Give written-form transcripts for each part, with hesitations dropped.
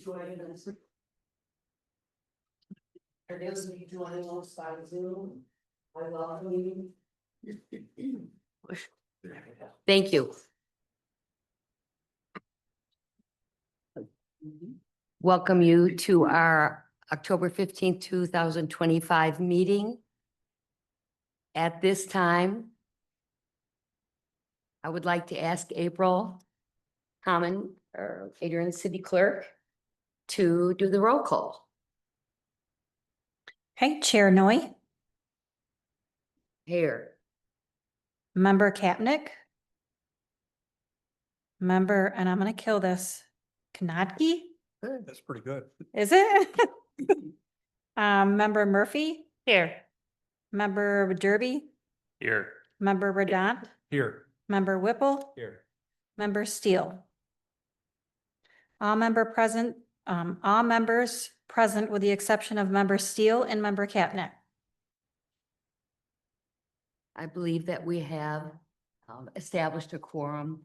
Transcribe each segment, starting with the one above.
joining us. For those of you joining us by Zoom, I welcome you. Thank you. Welcome you to our October 15th, 2025 meeting. At this time, I would like to ask April Hammond, or Adrian City Clerk, to do the roll call. Okay, Chair Noy, Here. Member Kapnick. Member, and I'm gonna kill this, Kanadki, That's pretty good. is it? Member Murphy, Here. Member Derby, Here. Member Radant, Here. Member Whipple, Here. Member Steele. All members present with the exception of Member Steele and Member Kapnick. I believe that we have established a quorum.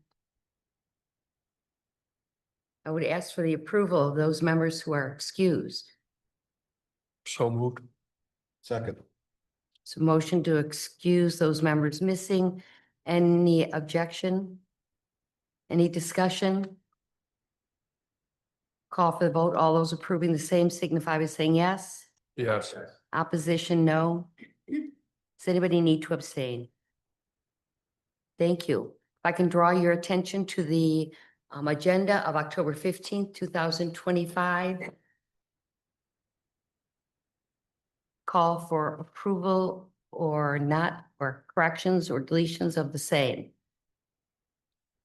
I would ask for the approval of those members who are excused. So moved. Second. So motion to excuse those members missing. Any objection? Any discussion? Call for the vote. All those approving the same signify by saying yes. Yes. Opposition, no. Does anybody need to abstain? Thank you. If I can draw your attention to the agenda of October 15th, 2025. Call for approval or not, or corrections or deletions of the same.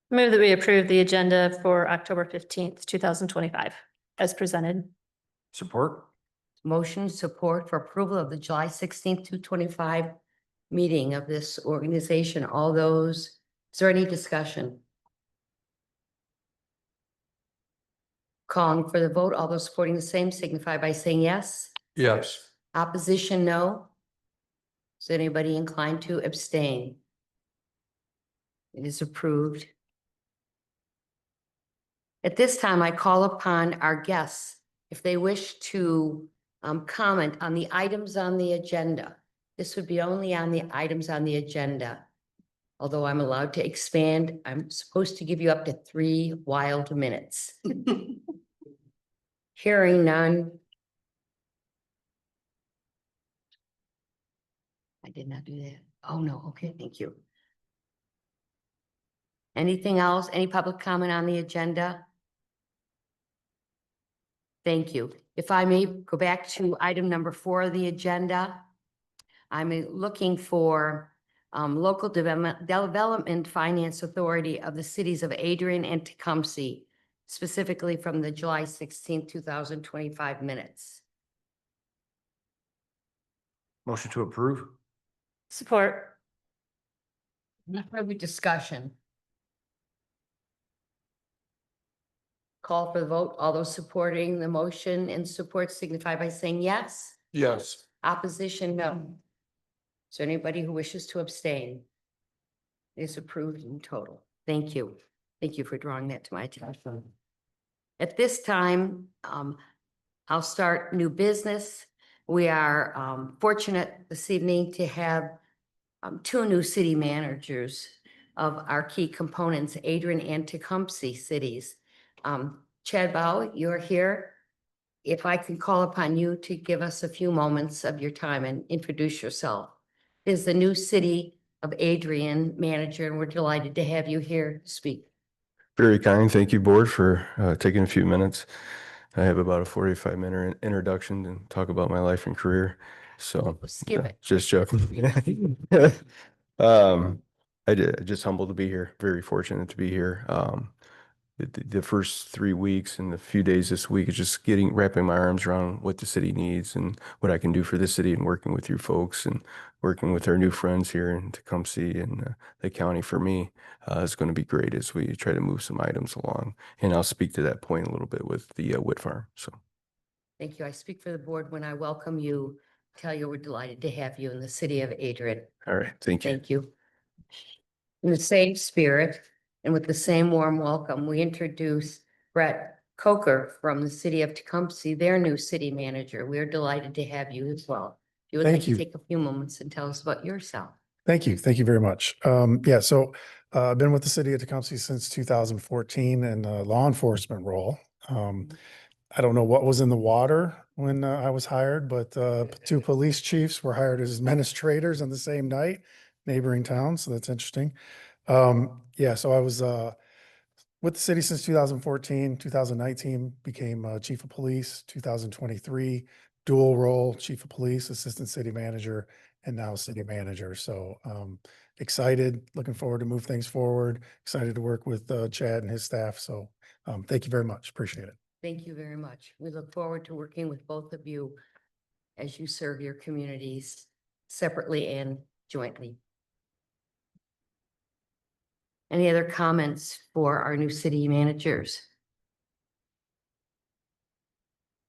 Move that we approve the agenda for October 15th, 2025, as presented. Support. Motion support for approval of the July 16th, 2025 meeting of this organization. All those, is there any discussion? Calling for the vote. All those supporting the same signify by saying yes. Yes. Opposition, no. Is anybody inclined to abstain? It is approved. At this time, I call upon our guests, if they wish to comment on the items on the agenda. This would be only on the items on the agenda. Although I'm allowed to expand, I'm supposed to give you up to 3 wild minutes. Hearing none. I did not do that. Oh, no. Okay, thank you. Anything else? Any public comment on the agenda? Thank you. If I may go back to item number 4 of the agenda. I'm looking for local development finance authority of the cities of Adrian and Tecumseh, specifically from the July 16th, 2025 minutes. Motion to approve. Support. Any further discussion? Call for the vote. All those supporting the motion and support signify by saying yes. Yes. Opposition, no. Is there anybody who wishes to abstain? It is approved in total. Thank you. Thank you for drawing that to my attention. At this time, I'll start new business. We are fortunate this evening to have 2 new city managers of our key components, Adrian and Tecumseh cities. Chad Bow, you're here. If I could call upon you to give us a few moments of your time and introduce yourself. Is the new city of Adrian manager, and we're delighted to have you here to speak. Very kind. Thank you, board, for taking a few minutes. I have about a 45-minute introduction and talk about my life and career. So Skip it. just joking. Just humbled to be here. Very fortunate to be here. The first 3 weeks and the few days this week is just wrapping my arms around what the city needs and what I can do for the city, and working with you folks and working with our new friends here in Tecumseh and the county for me is going to be great as we try to move some items along. And I'll speak to that point a little bit with the Witt Farm. So Thank you. I speak for the board when I welcome you, tell you we're delighted to have you in the city of Adrian. all right, thank you. Thank you. In the same spirit and with the same warm welcome, we introduce Brett Coker from the city of Tecumseh, their new city manager. We're delighted to have you as well. If you would like Thank to you. take a few moments and tell us about yourself. Thank you. Thank you very much. Yeah, so I've been with the city of Tecumseh since 2014 in a law enforcement role. I don't know what was in the water when I was hired, but two police chiefs were hired as administrators on the same night, neighboring towns. So that's interesting. Yeah, so I was with the city since 2014, 2019 became chief of police, 2023 dual role, chief of police, assistant city manager, and now city manager. So excited, looking forward to move things forward, excited to work with Chad and his staff. So thank you very much. Appreciate it. Thank you very much. We look forward to working with both of you as you serve your communities separately and jointly. Any other comments for our new city managers?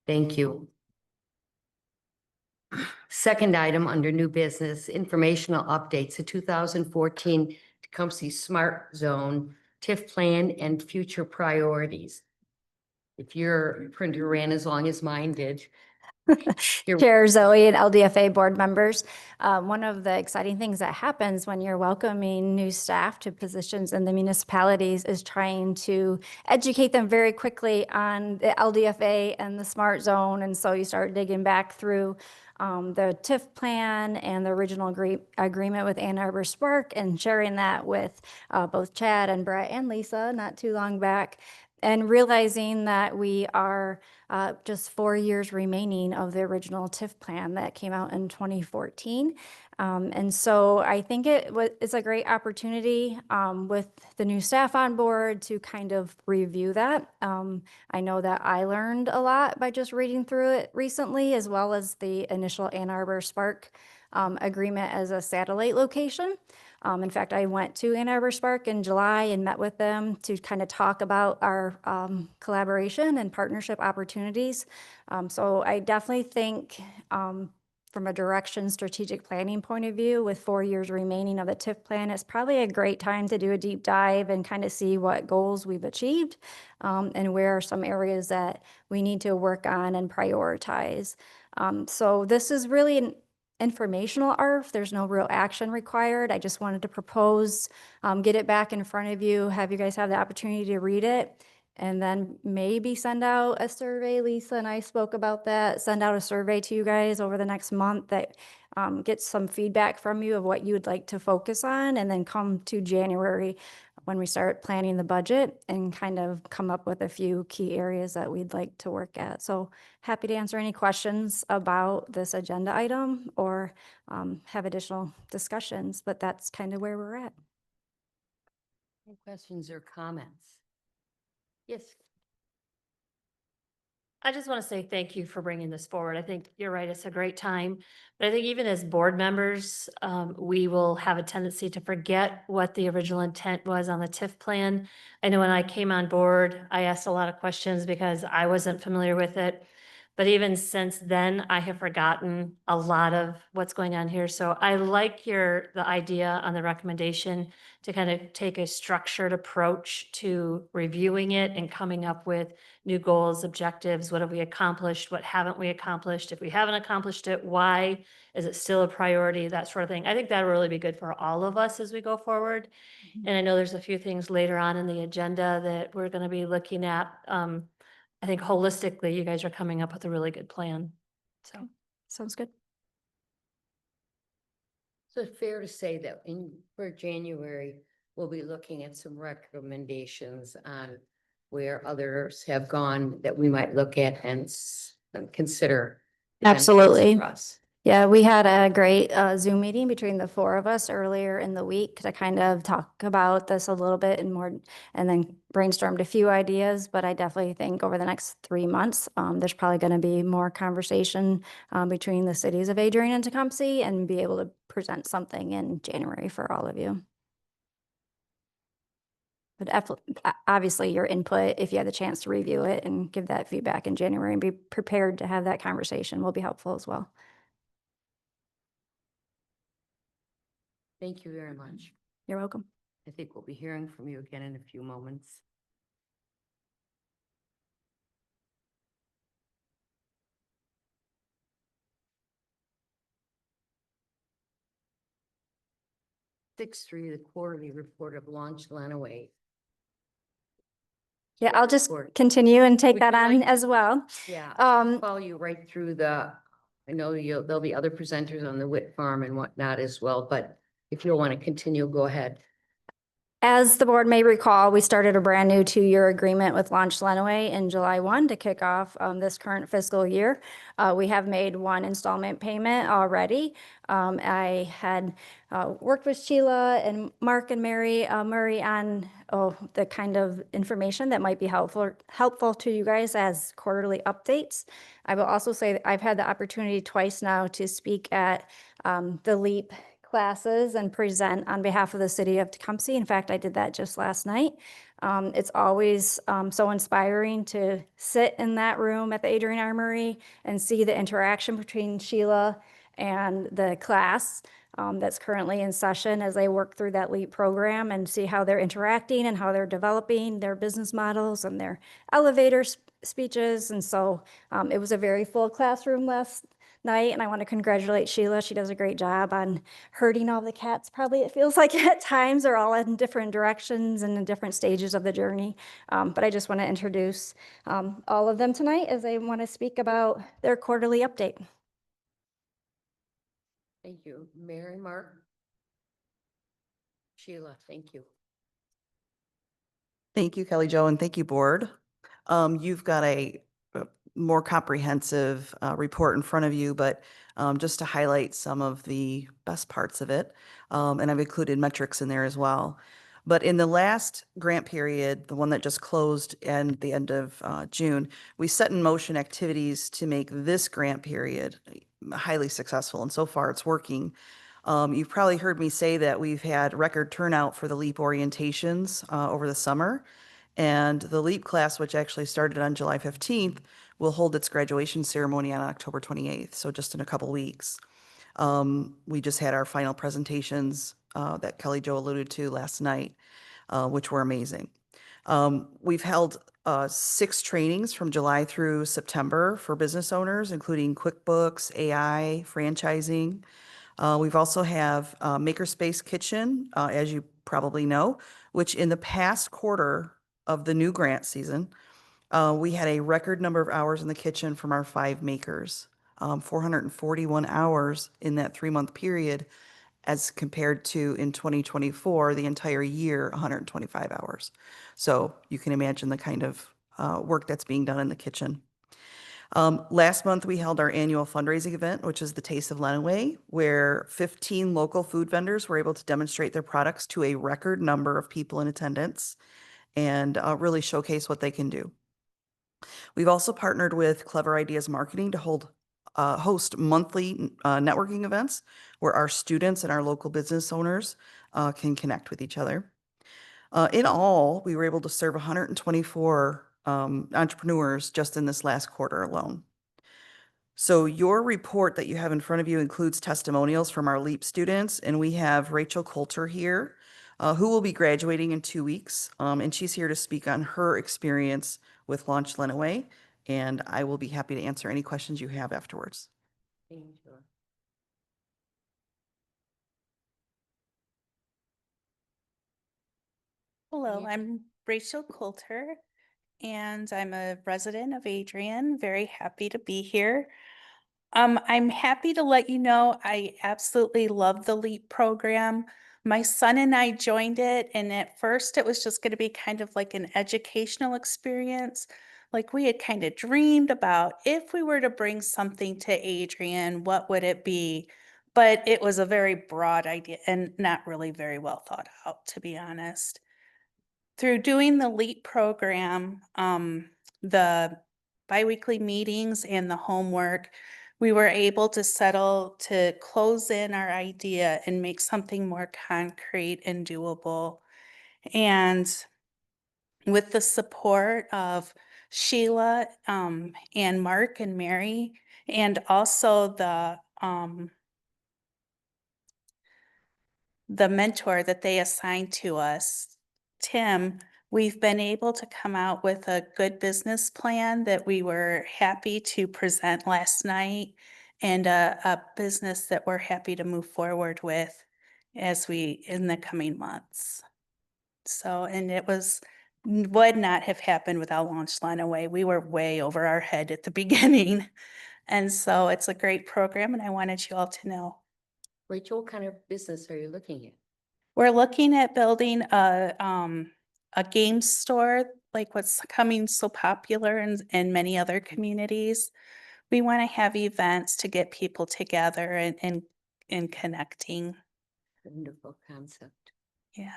Thank you. Second item under new business, informational updates, the 2014 Tecumseh SmartZone TIF plan and future priorities. If your printer ran as long as mine did. You're- Chair Zoe and LDFA board members. One of the exciting things that happens when you're welcoming new staff to positions in the municipalities is trying to educate them very quickly on the LDFA and the Smart Zone. And so you start digging back through the TIF plan and the original agreement with Ann Arbor Spark and sharing that with both Chad and Brett and Lisa not too long back. And realizing that we are just 4 years remaining of the original TIF plan that came out in 2014. And so I think it's a great opportunity with the new staff on board to kind of review that. I know that I learned a lot by just reading through it recently, as well as the initial Ann Arbor Spark agreement as a satellite location. In fact, I went to Ann Arbor Spark in July and met with them to kind of talk about our collaboration and partnership opportunities. So I definitely think from a direction strategic planning point of view, with 4 years remaining of the TIF plan, it's probably a great time to do a deep dive and kind of see what goals we've achieved and where are some areas that we need to work on and prioritize. So this is really an informational ARF. There's no real action required. I just wanted to propose, get it back in front of you, have you guys have the opportunity to read it, and then maybe send out a survey. Lisa and I spoke about that. Send out a survey to you guys over the next month that gets some feedback from you of what you would like to focus on, and then come to January when we start planning the budget and kind of come up with a few key areas that we'd like to work at. So happy to answer any questions about this agenda item or have additional discussions, but that's kind of where we're at. Any questions or comments? Yes. I just want to say thank you for bringing this forward. I think you're right. It's a great time. But I think even as board members, we will have a tendency to forget what the original intent was on the TIF plan. I know when I came on board, I asked a lot of questions because I wasn't familiar with it. But even since then, I have forgotten a lot of what's going on here. So I like the idea on the recommendation to kind of take a structured approach to reviewing it and coming up with new goals, objectives. What have we accomplished? What haven't we accomplished? If we haven't accomplished it, why? Is it still a priority? That sort of thing. I think that'll really be good for all of us as we go forward. And I know there's a few things later on in the agenda that we're going to be looking at. I think holistically, you guys are coming up with a really good plan. So, Sounds good. So it's fair to say that for January, we'll be looking at some recommendations on where others have gone that we might look at and consider. Absolutely. For us. Yeah, we had a great Zoom meeting between the four of us earlier in the week to kind of talk about this a little bit and more, and then brainstormed a few ideas. But I definitely think over the next 3 months, there's probably going to be more conversation between the cities of Adrian and Tecumseh and be able to present something in January for all of you. But obviously your input, if you have the chance to review it and give that feedback in January and be prepared to have that conversation, will be helpful as well. Thank you very much. You're welcome. I think we'll be hearing from you again in a few moments. 6.3, the quarterly report of Launch Lenawee. Yeah, I'll just Report. continue and take Would that you on like- as well. Yeah. Um, Follow you right through I know there'll be other presenters on the Witt Farm and whatnot as well, but if you want to continue, go ahead. As the board may recall, we started a brand new 2-year agreement with Launch Lenawee in July 1 to kick off this current fiscal year. We have made one installment payment already. I had worked with Sheila and Mark and Mary Murray on the kind of information that might be helpful to you guys as quarterly updates. I will also say that I've had the opportunity twice now to speak at the LEAP classes and present on behalf of the city of Tecumseh. In fact, I did that just last night. It's always so inspiring to sit in that room at the Adrian Armory and see the interaction between Sheila and the class that's currently in session as they work through that LEAP program and see how they're interacting and how they're developing their business models and their elevator speeches. And so it was a very full classroom last night, and I want to congratulate Sheila. She does a great job on herding all the cats, probably it feels like at times. They're all in different directions and in different stages of the journey. But I just want to introduce all of them tonight as they want to speak about their quarterly update. Thank you. Mary, Mark? Sheila, thank you. Thank you, Kelly Jo, and thank you, board. You've got a more comprehensive report in front of you, but just to highlight some of the best parts of it, and I've included metrics in there as well. But in the last grant period, the one that just closed and the end of June, we set in motion activities to make this grant period highly successful, and so far it's working. You've probably heard me say that we've had record turnout for the LEAP orientations over the summer. And the LEAP class, which actually started on July 15th, will hold its graduation ceremony on October 28th, so just in a couple weeks. We just had our final presentations that Kelly Jo alluded to last night, which were amazing. We've held 6 trainings from July through September for business owners, including QuickBooks, AI, franchising. We've also have Makerspace Kitchen, as you probably know, which in the past quarter of the new grant season, we had a record number of hours in the kitchen from our 5 makers, 441 hours in that 3-month period, as compared to in 2024, the entire year, 125 hours. So you can imagine the kind of work that's being done in the kitchen. Last month, we held our annual fundraising event, which is the Taste of Lenawee, where 15 local food vendors were able to demonstrate their products to a record number of people in attendance and really showcase what they can do. We've also partnered with Clever Ideas Marketing to host monthly networking events where our students and our local business owners can connect with each other. In all, we were able to serve 124 entrepreneurs just in this last quarter alone. So your report that you have in front of you includes testimonials from our LEAP students, and we have Rachel Coulter here, who will be graduating in 2 weeks, and she's here to speak on her experience with Launch Lenawee, and I will be happy to answer any questions you have afterwards. Thank you. Hello, you. I'm Rachel Coulter, and I'm a resident of Adrian. Very happy to be here. I'm happy to let you know I absolutely love the LEAP program. My son and I joined it, and at first it was just going to be kind of like an educational experience. Like we had kind of dreamed about if we were to bring something to Adrian, what would it be? But it was a very broad idea and not really very well thought out, to be honest. Through doing the LEAP program, the biweekly meetings and the homework, we were able to settle to close in our idea and make something more concrete and doable. And with the support of Sheila and Mark and Mary, and also the mentor that they assigned to us, Tim, we've been able to come out with a good business plan that we were happy to present last night and a business that we're happy to move forward with. in the coming months. So, and would not have happened without Launch Lenaway. We were way over our head at the beginning. And so it's a great program and I wanted you all to know. Rachel, what kind of business are you looking at? We're looking at building a game store, like what's coming so popular in many other communities. We want to have events to get people together and connecting. Wonderful concept. Yeah.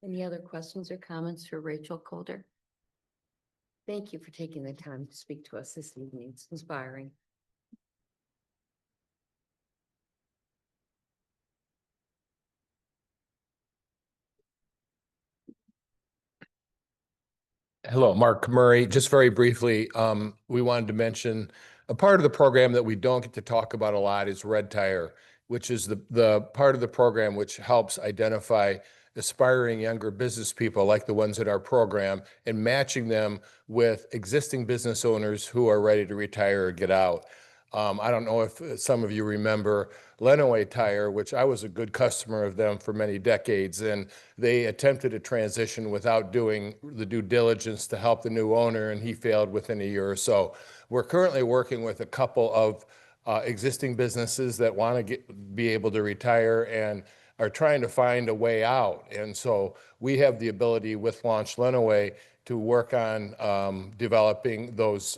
Any other questions or comments for Rachel Calder? Thank you for taking the time to speak to us this evening. It's inspiring. Hello, Mark Murray. Just very briefly, we wanted to mention a part of the program that we don't get to talk about a lot is Red Tire, which is the part of the program which helps identify aspiring younger business people like the ones in our program and matching them with existing business owners who are ready to retire or get out. I don't know if some of you remember Lenaway Tire, which I was a good customer of them for many decades, and they attempted a transition without doing the due diligence to help the new owner, and he failed within a year or so. We're currently working with a couple of existing businesses that want to be able to retire and are trying to find a way out. And so we have the ability with Launch Lenaway to work on developing those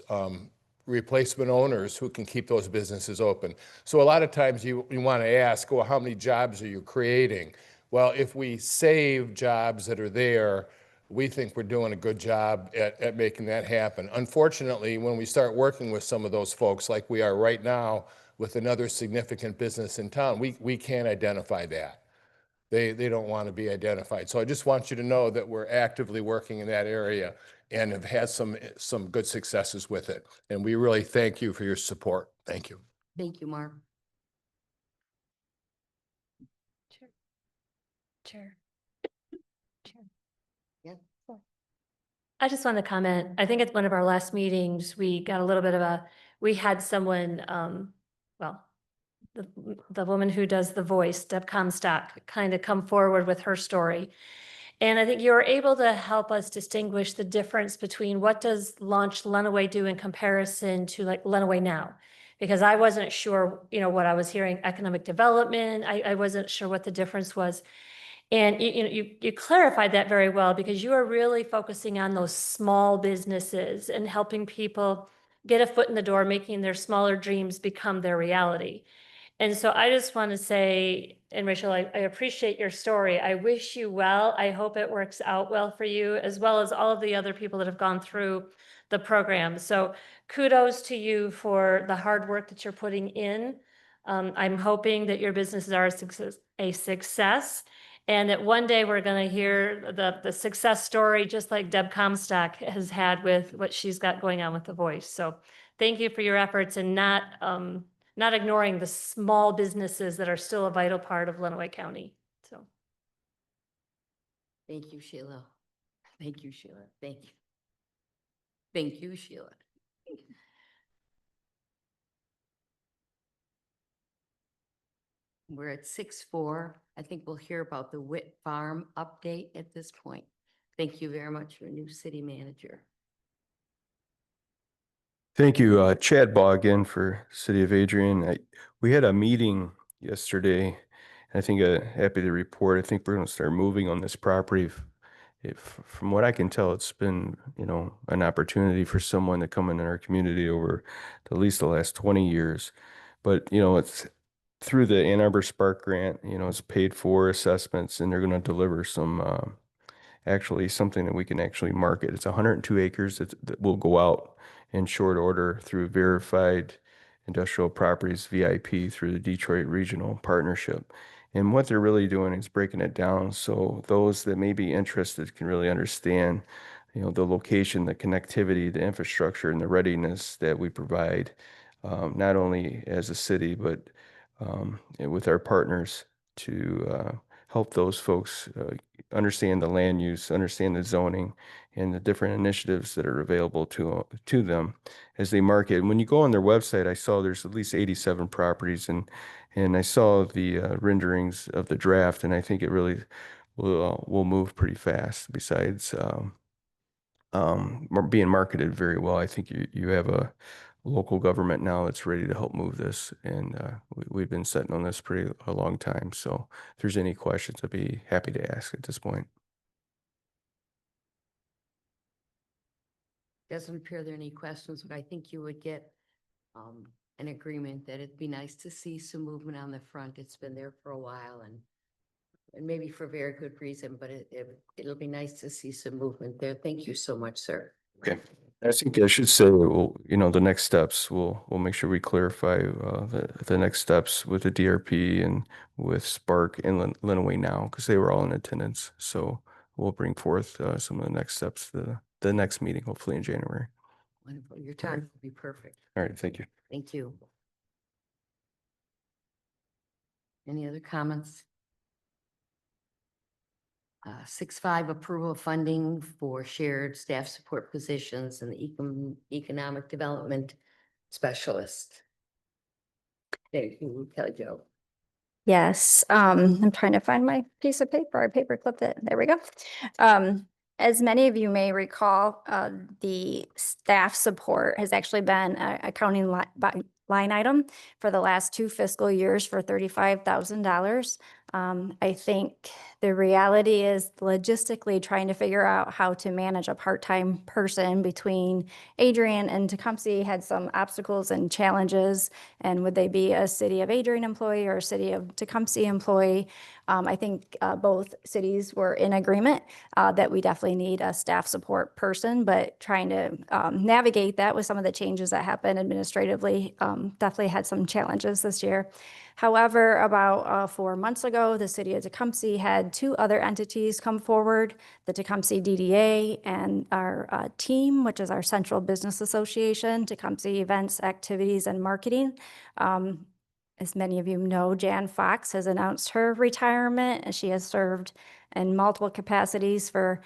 replacement owners who can keep those businesses open. So a lot of times you want to ask, well, how many jobs are you creating? Well, if we save jobs that are there, we think we're doing a good job at making that happen. Unfortunately, when we start working with some of those folks, like we are right now with another significant business in town, we can't identify that. They don't want to be identified. So I just want you to know that we're actively working in that area and have had some good successes with it. And we really thank you for your support. Thank you. Thank you, Mark. Chair. Yeah. I just want to comment. I think at one of our last meetings, we got a little bit of we had someone, well, the woman who does the voice, Deb Comstock, kind of come forward with her story. And I think you were able to help us distinguish the difference between what does Launch Lenaway do in comparison to like Lenaway Now? Because I wasn't sure, what I was hearing, economic development. I wasn't sure what the difference was. And you clarified that very well because you are really focusing on those small businesses and helping people get a foot in the door, making their smaller dreams become their reality. And so I just want to say, and Rachel, I appreciate your story. I wish you well. I hope it works out well for you, as well as all of the other people that have gone through the program. So kudos to you for the hard work that you're putting in. I'm hoping that your businesses are a success, and that one day we're going to hear the success story, just like Deb Comstock has had with what she's got going on with The Voice. So thank you for your efforts and not ignoring the small businesses that are still a vital part of Lenawee County. So. Thank you, Sheila. Thank you, Sheila. Thank you. Thank you, Sheila. We're at 6:04. I think we'll hear about the Witt Farm update at this point. Thank you very much, your new city manager. Thank you, Chad Baugh again for City of Adrian. We had a meeting yesterday. I think happy to report, I think we're going to start moving on this property. From what I can tell, it's been, an opportunity for someone to come in our community over at least the last 20 years. But, it's through the Ann Arbor Spark Grant, it's paid for assessments, and they're going to deliver some, actually something that we can actually market. It's 102 acres that will go out in short order through Verified Industrial Properties, VIP, through the Detroit Regional Partnership. And what they're really doing is breaking it down so those that may be interested can really understand, the location, the connectivity, the infrastructure, and the readiness that we provide, not only as a city, but with our partners to help those folks understand the land use, understand the zoning, and the different initiatives that are available to them as they market. And when you go on their website, I saw there's at least 87 properties, and And I saw the renderings of the draft, and I think it really will move pretty fast. Besides being marketed very well, I think you have a local government now that's ready to help move this, and we've been sitting on this pretty a long time. So if there's any questions, I'd be happy to ask at this point. Doesn't appear there are any questions, but I think you would get an agreement that it'd be nice to see some movement on the front. It's been there for a while and maybe for very good reason, but it'll be nice to see some movement there. Thank you so much, sir. Okay. I think I should say, well, the next steps, we'll make sure we clarify the next steps with the DRP and with Spark and Lenawee now, because they were all in attendance. So we'll bring forth some of the next steps, the next meeting, hopefully in January. Wonderful. Your time will be perfect. All right, thank you. Thank you. Any other comments? 6.5, approval of funding for shared staff support positions and the economic development specialist. Thank you, Kelly Jo. Yes, I'm trying to find my piece of paper. I paper clipped it. There we go. As many of you may recall, the staff support has actually been a accounting line item for the last 2 fiscal years for $35,000. I think the reality is logistically trying to figure out how to manage a part-time person between Adrian and Tecumseh had some obstacles and challenges. And would they be a City of Adrian employee or a City of Tecumseh employee? I think both cities were in agreement that we definitely need a staff support person, but trying to navigate that with some of the changes that happened administratively definitely had some challenges this year. However, about 4 months ago, the City of Tecumseh had 2 other entities come forward, the Tecumseh DDA and our team, which is our Central Business Association, Tecumseh Events, Activities, and Marketing. As many of you know, Jan Fox has announced her retirement, and she has served in multiple capacities for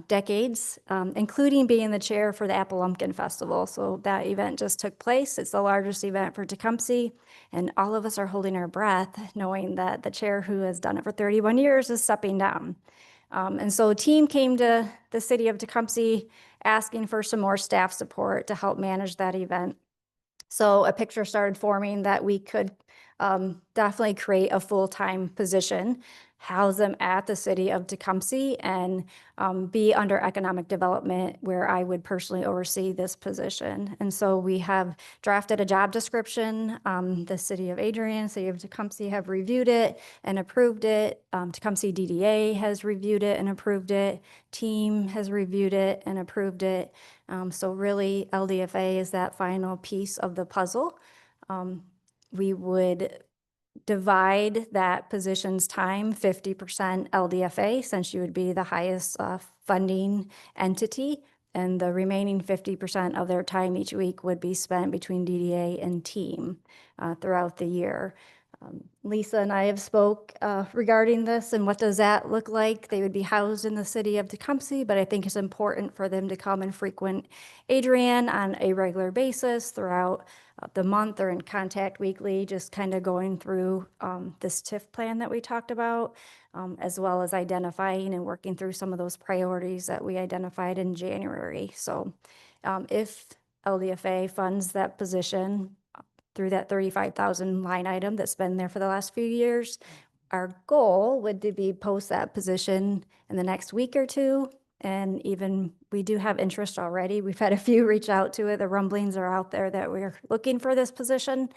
decades, including being the chair for the Apple Lumpkin Festival. So that event just took place. It's the largest event for Tecumseh, and all of us are holding our breath, knowing that the chair who has done it for 31 years is stepping down. And so a team came to the City of Tecumseh asking for some more staff support to help manage that event. So a picture started forming that we could definitely create a full-time position, house them at the City of Tecumseh, and be under economic development, where I would personally oversee this position. And so we have drafted a job description. The City of Adrian, City of Tecumseh have reviewed it and approved it. Tecumseh DDA has reviewed it and approved it. Team has reviewed it and approved it. So really, LDFA is that final piece of the puzzle. We would divide that position's time 50% LDFA, since you would be the highest funding entity, and the remaining 50% of their time each week would be spent between DDA and team throughout the year. Lisa and I have spoke regarding this and what does that look like. They would be housed in the City of Tecumseh, but I think it's important for them to come and frequent Adrian on a regular basis throughout the month or in contact weekly, just kind of going through this TIF plan that we talked about, as well as identifying and working through some of those priorities that we identified in January. So if LDFA funds that position through that 35,000 line item that's been there for the last few years, our goal would to be post that position in the next week or 2. And even we do have interest already. We've had a few reach out to it. The rumblings are out there that we're looking for this position.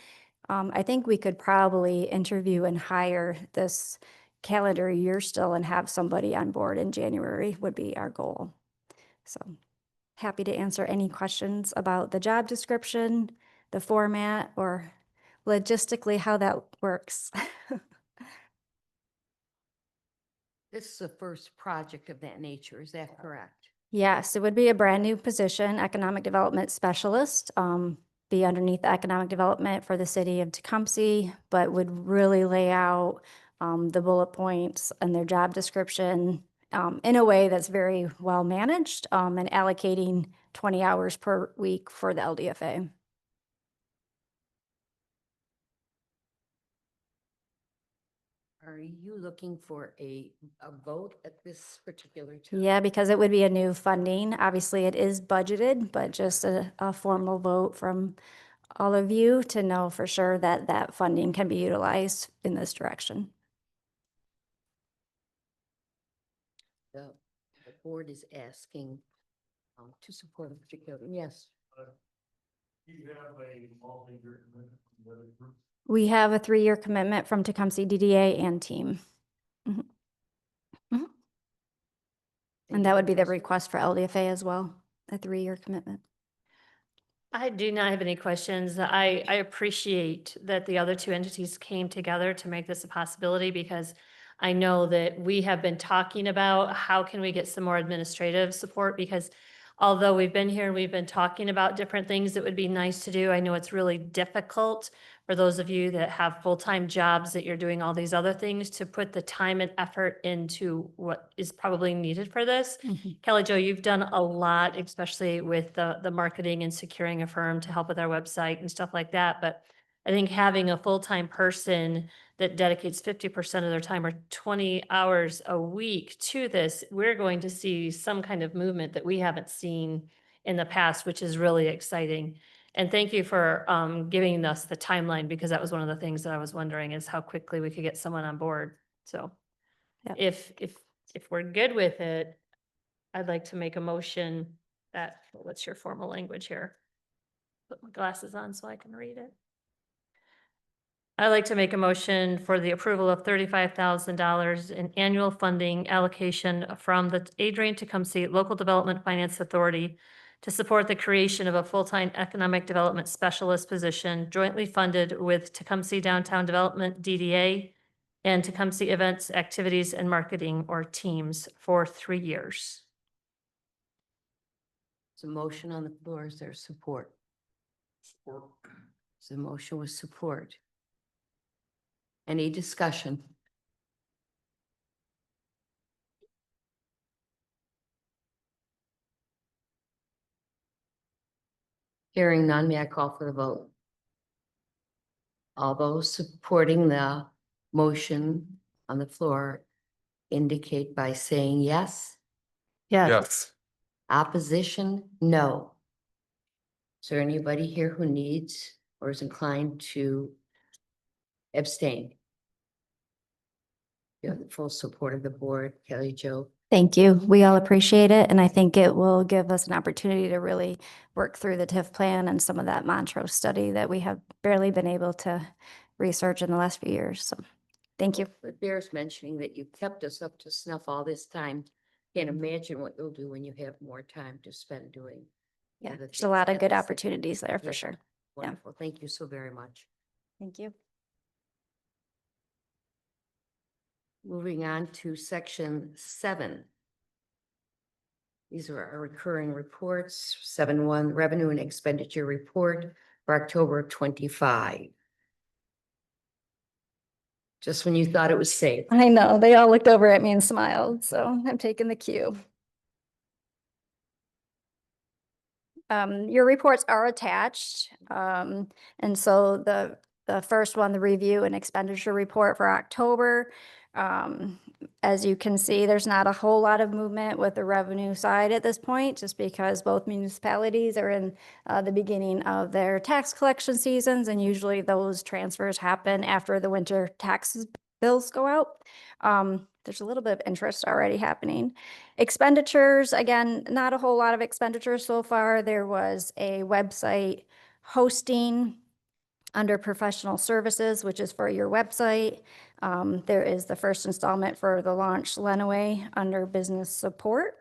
I think we could probably interview and hire this calendar year still and have somebody on board in January would be our goal. So happy to answer any questions about the job description, the format, or logistically how that works. This is the first project of that nature, is that correct? Yes, it would be a brand new position, economic development specialist, be underneath the economic development for the City of Tecumseh, but would really lay out the bullet points and their job description in a way that's very well managed, and allocating 20 hours per week for the LDFA. Are you looking for a vote at this particular time? Yeah, because it would be a new funding. Obviously, it is budgeted, but just a formal vote from all of you to know for sure that that funding can be utilized in this direction. The board is asking to support a particular, yes. We have a 3-year commitment from Tecumseh DDA and team. Mhm. Mhm. And that would be the request for LDFA as well, a 3-year commitment. I do not have any questions. I appreciate that the other two entities came together to make this a possibility because I know that we have been talking about how can we get some more administrative support because although we've been here and we've been talking about different things that would be nice to do, I know it's really difficult for those of you that have full-time jobs that you're doing all these other things to put the time and effort into what is probably needed for this. Kelly Jo, you've done a lot, especially with the marketing and securing a firm to help with our website and stuff like that. But I think having a full-time person that dedicates 50% of their time or 20 hours a week to this, we're going to see some kind of movement that we haven't seen in the past, which is really exciting. And thank you for giving us the timeline because that was one of the things that I was wondering is how quickly we could get someone on board. So Yep. if we're good with it, I'd like to make a motion that, what's your formal language here? Put my glasses on so I can read it. I'd like to make a motion for the approval of $35,000 in annual funding allocation from the Adrian Tecumseh Local Development Finance Authority to support the creation of a full-time economic development specialist position jointly funded with Tecumseh Downtown Development DDA and Tecumseh Events, Activities, and Marketing, or TEAMS, for 3 years. There's a motion on the floor. Is there support? Support. So the motion with support. Any discussion? Hearing none, may I call for the vote? All those supporting the motion on the floor indicate by saying yes. Yes. Opposition, no. Is there anybody here who needs or is inclined to abstain? You have the full support of the board, Kelly Jo. Thank you. We all appreciate it. And I think it will give us an opportunity to really work through the TIF plan and some of that Montrose study that we have barely been able to research in the last few years. So thank you. It bears mentioning that you kept us up to snuff all this time. Can't imagine what you'll do when you have more time to spend doing. Yeah, other there's a lot things of good at the city. opportunities there for Yeah. sure. Wonderful. Thank you so very much. Thank you. Moving on to section 7. These are our recurring reports. 7.1 Revenue and Expenditure Report for October of 25. Just when you thought it was safe. I know, they all looked over at me and smiled, so I'm taking the cue. Your reports are attached. And so the first one, the review and expenditure report for October. As you can see, there's not a whole lot of movement with the revenue side at this point, just because both municipalities are in the beginning of their tax collection seasons, and usually those transfers happen after the winter tax bills go out. There's a little bit of interest already happening. Expenditures, again, not a whole lot of expenditures so far. There was a website hosting under professional services, which is for your website. There is the first installment for the launch Lenaway under business support.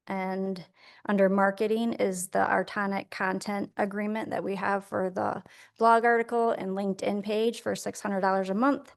And under marketing is the Artonic content agreement that we have for the blog article and LinkedIn page for $600 a month.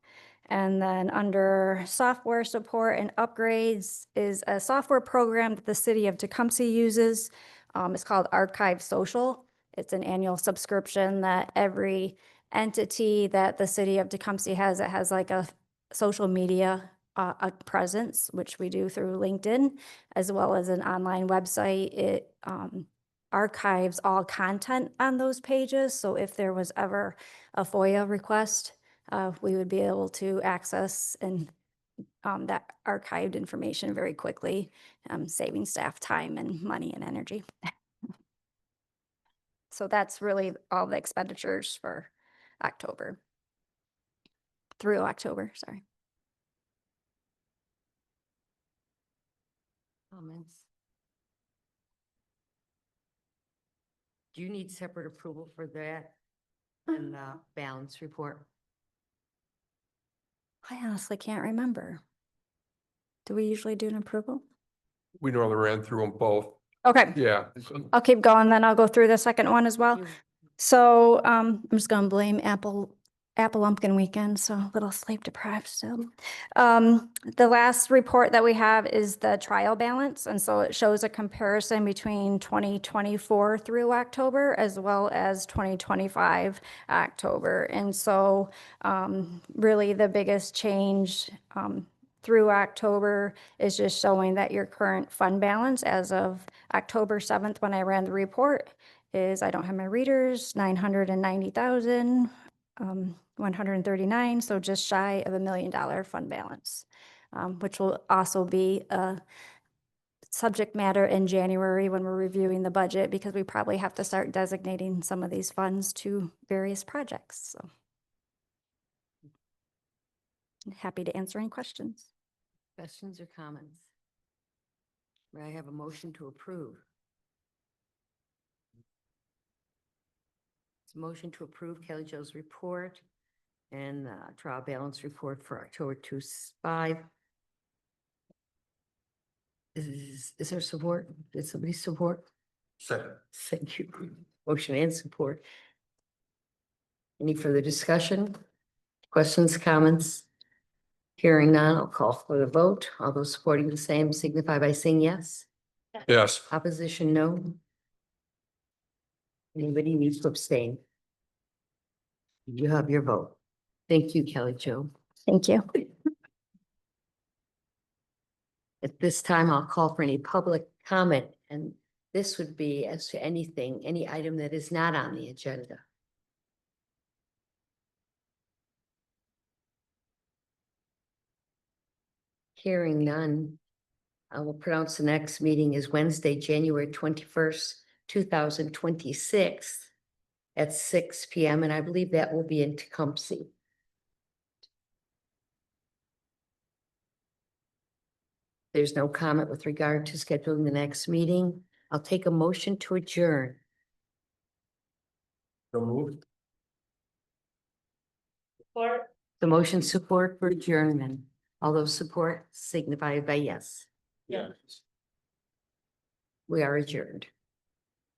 And then under software support and upgrades is a software program that the city of Tecumseh uses. It's called Archive Social. It's an annual subscription that every entity that the city of Tecumseh has, it has like a social media a presence, which we do through LinkedIn, as well as an online website. It archives all content on those pages. So if there was ever a FOIA request we would be able to access and that archived information very quickly, saving staff time and money and energy. So that's really all the expenditures for October. Through October, sorry. Comments? Do you need separate approval for that and balance report? I honestly can't remember. Do we usually do an approval? We normally ran through them both. Okay, Yeah. I'll keep going, then I'll go through the second one as well. You- So I'm just gonna blame Apple Lumpkin weekend, so a little sleep deprived still. The last report that we have is the trial balance, and so it shows a comparison between 2024 through October as well as 2025 October. And so really the biggest change through October is just showing that your current fund balance as of October 7th, when I ran the report, is, I don't have my readers, 990,000. 139, so just shy of $1 million fund balance, which will also be a subject matter in January when we're reviewing the budget, because we probably have to start designating some of these funds to various projects. So happy to answer any questions. Questions or comments? May I have a motion to approve? It's a motion to approve Kelly Jo's report and trial balance report for October 25. Is there support? Did somebody support? Second. Thank you. Motion and support. Any further discussion? Questions, comments? Hearing none, I'll call for the vote. All those supporting the same signify by saying yes. Yes. Opposition, no. Anybody needs to abstain? You have your vote. Thank you, Kelly Jo. Thank you. At this time, I'll call for any public comment, and this would be as to anything, any item that is not on the agenda. Hearing none, I will pronounce the next meeting is Wednesday, January 21st, 2026 at 6 p.m. And I believe that will be in Tecumseh. There's no comment with regard to scheduling the next meeting. I'll take a motion to adjourn. So moved. The motion support for adjournment. All those support signify by yes. Yes. We are adjourned.